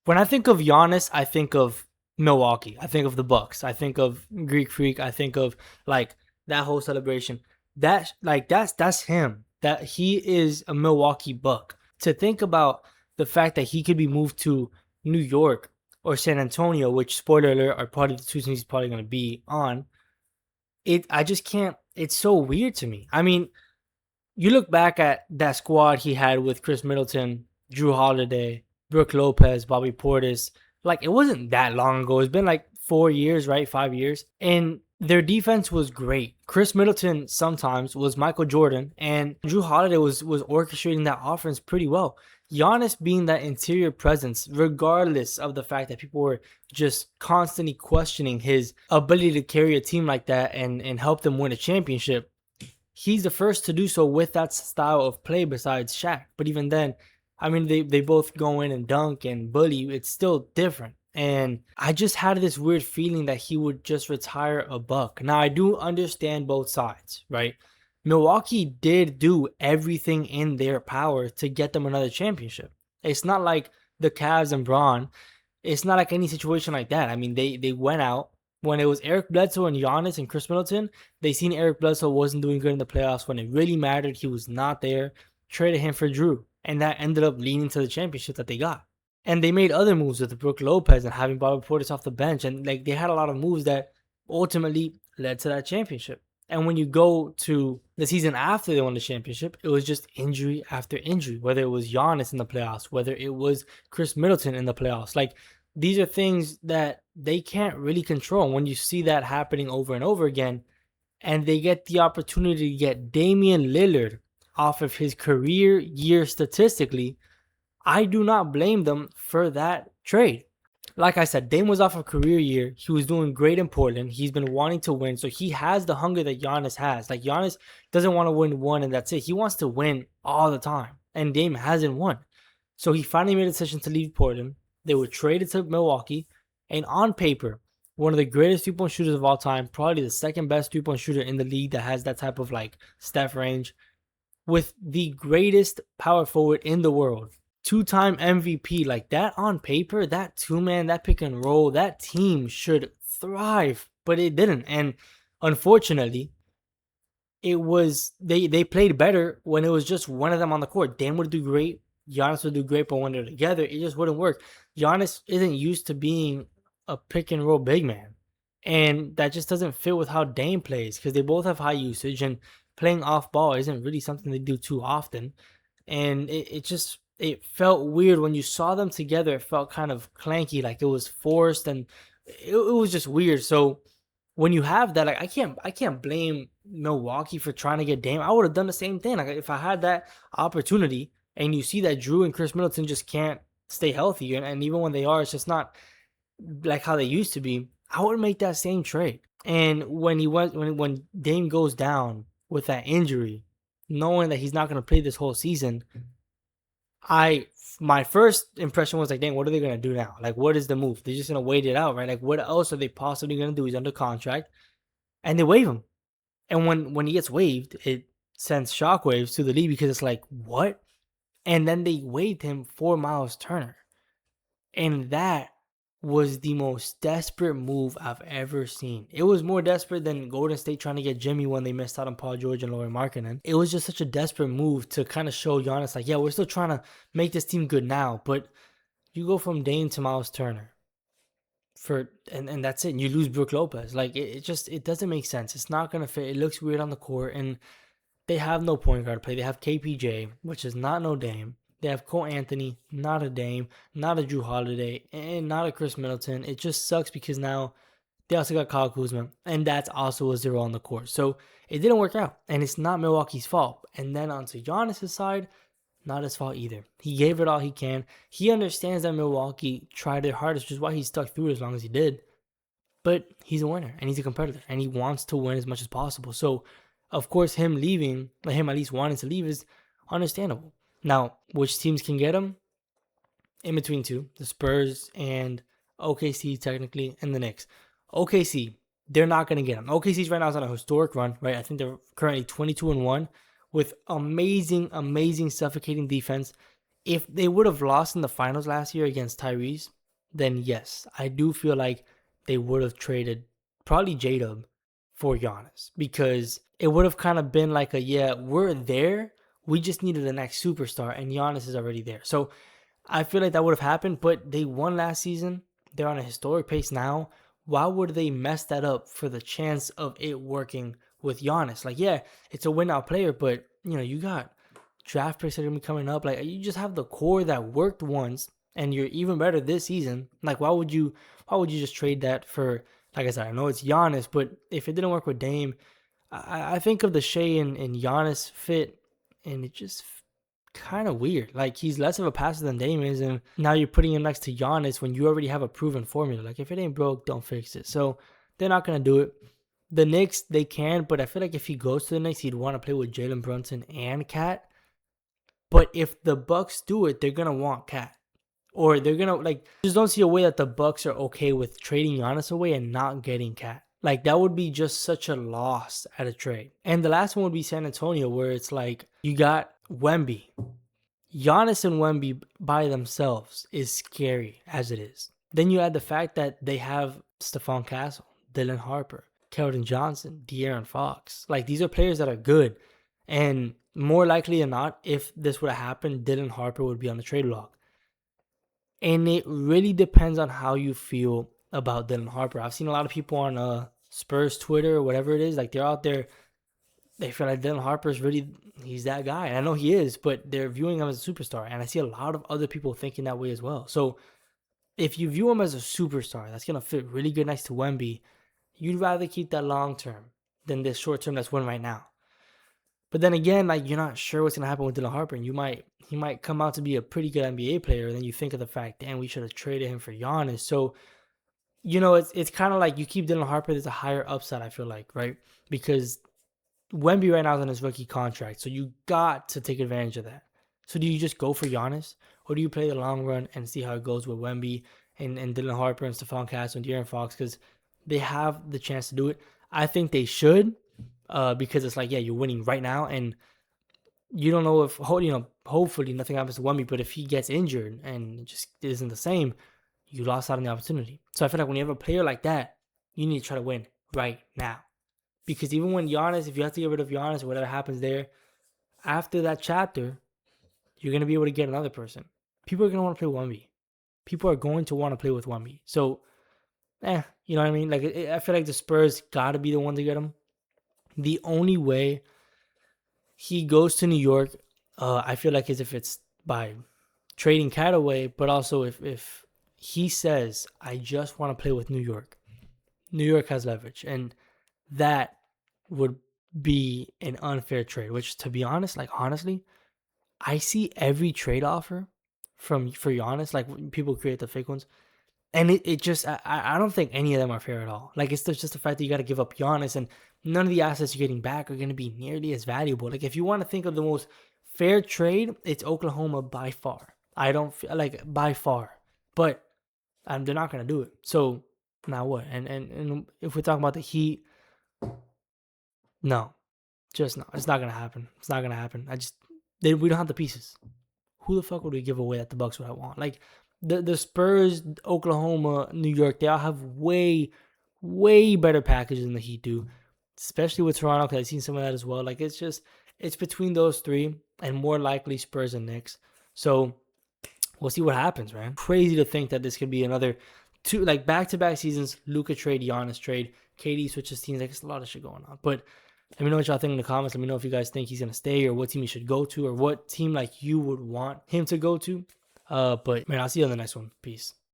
When I think of Giannis, I think of Milwaukee. I think of the Bucks. I think of Greek Freak. I think of like that whole celebration. That's him. That he is a Milwaukee Buck. To think about the fact that he could be moved to New York or San Antonio, which spoiler alert are probably the two teams he's probably going to be on. I just can't. It's so weird to me. I mean, you look back at that squad he had with Chris Middleton, Drew Holiday, Brooke Lopez, Bobby Portis. Like, it wasn't that long ago. It's been like 4 years, right? 5 years. And their defense was great. Chris Middleton sometimes was Michael Jordan, and Drew Holiday was orchestrating that offense pretty well. Giannis being that interior presence, regardless of the fact that people were just constantly questioning his ability to carry a team like that and help them win a championship, he's the first to do so with that style of play besides Shaq. But even then, I mean, they both go in and dunk and bully. It's still different. And I just had this weird feeling that he would just retire a Buck. Now, I do understand both sides, right? Milwaukee did do everything in their power to get them another championship. It's not like the Cavs and Braun. It's not like any situation like that. I mean, they went out when it was Eric Bledsoe and Giannis and Chris Middleton. They seen Eric Bledsoe wasn't doing good in the playoffs when it really mattered. He was not there. Traded him for Drew, and that ended up leading to the championship that they got. And they made other moves with Brooke Lopez and having Bobby Portis off the bench, and like they had a lot of moves that ultimately led to that championship. And when you go to the season after they won the championship, it was just injury after injury, whether it was Giannis in the playoffs, whether it was Chris Middleton in the playoffs. Like, these are things that they can't really control. When you see that happening over and over again, and they get the opportunity to get Damian Lillard off of his career year statistically, I do not blame them for that trade. Like I said, Dame was off a career year. He was doing great in Portland. He's been wanting to win, so he has the hunger that Giannis has. Like, Giannis doesn't want to win one and that's it. He wants to win all the time, and Dame hasn't won. So he finally made a decision to leave Portland. They were traded to Milwaukee, and on paper, one of the greatest three-point shooters of all time, probably the second best three-point shooter in the league that has that type of like Steph range, with the greatest power forward in the world, two-time MVP. Like, that on paper, that two-man, that pick and roll, that team should thrive, but it didn't. And unfortunately, it was they played better when it was just one of them on the court. Dame would do great, Giannis would do great, but when they're together, it just wouldn't work. Giannis isn't used to being a pick and roll big man, and that just doesn't fit with how Dame plays, because they both have high usage, and playing off ball isn't really something they do too often. And it felt weird when you saw them together. It felt kind of clanky, like it was forced, and it was just weird. So when you have that, like, I can't blame Milwaukee for trying to get Dame. I would have done the same thing. Like, if I had that opportunity, and you see that Drew and Chris Middleton just can't stay healthy, and even when they are, it's just not like how they used to be, I would make that same trade. And when Dame goes down with that injury, knowing that he's not going to play this whole season, my first impression was like, dang, what are they gonna do now? Like, what is the move? They're just gonna wait it out, right? Like, what else are they possibly gonna do? He's under contract, and they waive him. And when he gets waived, it sends shockwaves to the league, because it's like, what? And then they waived him for Miles Turner, and that was the most desperate move I've ever seen. It was more desperate than Golden State trying to get Jimmy when they missed out on Paul George and Lauri Markkanen. It was just such a desperate move to kind of show Giannis, like, yeah, we're still trying to make this team good now, but you go from Dame to Miles Turner and that's it. And you lose Brooke Lopez. Like, it doesn't make sense. It's not gonna fit. It looks weird on the court, and they have no point guard play. They have KPJ, which is not no Dame. They have Cole Anthony, not a Dame, not a Drew Holiday, and not a Chris Middleton. It just sucks because now they also got Kyle Kuzma, and that's also a zero on the court. So it didn't work out, and it's not Milwaukee's fault. And then onto Giannis' side, not his fault either. He gave it all he can. He understands that Milwaukee tried their hardest, which is why he stuck through it as long as he did. But he's a winner, and he's a competitor, and he wants to win as much as possible. So, of course, him leaving, him at least wanting to leave, is understandable. Now, which teams can get him? In between two, the Spurs and OKC technically, and the Knicks. OKC, they're not going to get him. OKC's right now is on a historic run, right? I think they're currently 22-1 with amazing, amazing suffocating defense If they would have lost in the finals last year against Tyrese, then yes, I do feel like they would have traded probably J-Dub for Giannis, because it would have kind of been like a, yeah, we're there. We just needed the next superstar, and Giannis is already there. So I feel like that would have happened, but they won last season. They're on a historic pace now. Why would they mess that up for the chance of it working with Giannis? Like, yeah, it's a win now player, but you got draft picks that are gonna be coming up. Like, you just have the core that worked once, and you're even better this season. Like, why would you just trade that for? Like I said, I know it's Giannis, but if it didn't work with Dame, I think of the Shea and Giannis fit, and it just kind of weird. Like, he's less of a passer than Dame is, and now you're putting him next to Giannis when you already have a proven formula. Like, if it ain't broke, don't fix it. So they're not gonna do it. The Knicks, they can, but I feel like if he goes to the Knicks, he'd want to play with Jalen Brunson and Cat. But if the Bucks do it, they're gonna want Cat, or they're gonna like just don't see a way that the Bucks are okay with trading Giannis away and not getting Cat. Like, that would be just such a loss at a trade. And the last one would be San Antonio, where it's like you got Wemby. Giannis and Wemby by themselves is scary as it is. Then you add the fact that they have Stephon Castle, Dylan Harper, Keldon Johnson, De'Aaron Fox. Like, these are players that are good. And more likely than not, if this would have happened, Dylan Harper would be on the trade block. And it really depends on how you feel about Dylan Harper. I've seen a lot of people on Spurs Twitter or whatever it is, like, they're out there, they feel like Dylan Harper's really, he's that guy. And I know he is, but they're viewing him as a superstar. And I see a lot of other people thinking that way as well. So if you view him as a superstar that's going to fit really good next to Wemby, you'd rather keep that long term than this short term that's winning right now. But then again, like, you're not sure what's going to happen with Dylan Harper. And he might come out to be a pretty good NBA player. And then you think of the fact, damn, we should have traded him for Giannis. So, it's kind of like you keep Dylan Harper, there's a higher upside, I feel like, right? Because Wemby right now is on his rookie contract, so you got to take advantage of that. So do you just go for Giannis, or do you play the long run and see how it goes with Wemby and Dylan Harper and Stephon Castle and De'Aaron Fox, because they have the chance to do it? I think they should, because it's like, yeah, you're winning right now, and you don't know if, hopefully nothing happens to Wemby, but if he gets injured and it just isn't the same, you lost out on the opportunity. So I feel like when you have a player like that, you need to try to win right now. Because even when Giannis, if you have to get rid of Giannis or whatever happens there, after that chapter, you're going to be able to get another person. People are going to want to play Wemby. People are going to want to play with Wemby. So, you know what I mean? Like, I feel like the Spurs got to be the one to get him. The only way he goes to New York, I feel like, is if it's by trading Cat away, but also if he says, I just want to play with New York. New York has leverage, and that would be an unfair trade, which, to be honest, like, honestly, I see every trade offer for Giannis, like, when people create the fake ones, and it just, I don't think any of them are fair at all. Like, it's just the fact that you got to give up Giannis, and none of the assets you're getting back are going to be nearly as valuable. Like, if you want to think of the most fair trade, it's Oklahoma by far. I don't feel like by far, but they're not going to do it. So now what? And if we're talking about the Heat, no, just no. It's not gonna happen. It's not gonna happen. We don't have the pieces. Who the fuck would we give away that the Bucks would want? Like, the Spurs, Oklahoma, New York, they all have way, way better packages than the Heat do, especially with Toronto, because I've seen some of that as well. Like, it's between those three, and more likely Spurs and Knicks. So we'll see what happens, man. Crazy to think that this could be another two, like, back-to-back seasons, Luka trade, Giannis trade, KD switches teams. Like, it's a lot of shit going on. But let me know what y'all think in the comments. Let me know if you guys think he's going to stay, or what team he should go to, or what team, like, you would want him to go to. But, man, I'll see you on the next one. Peace.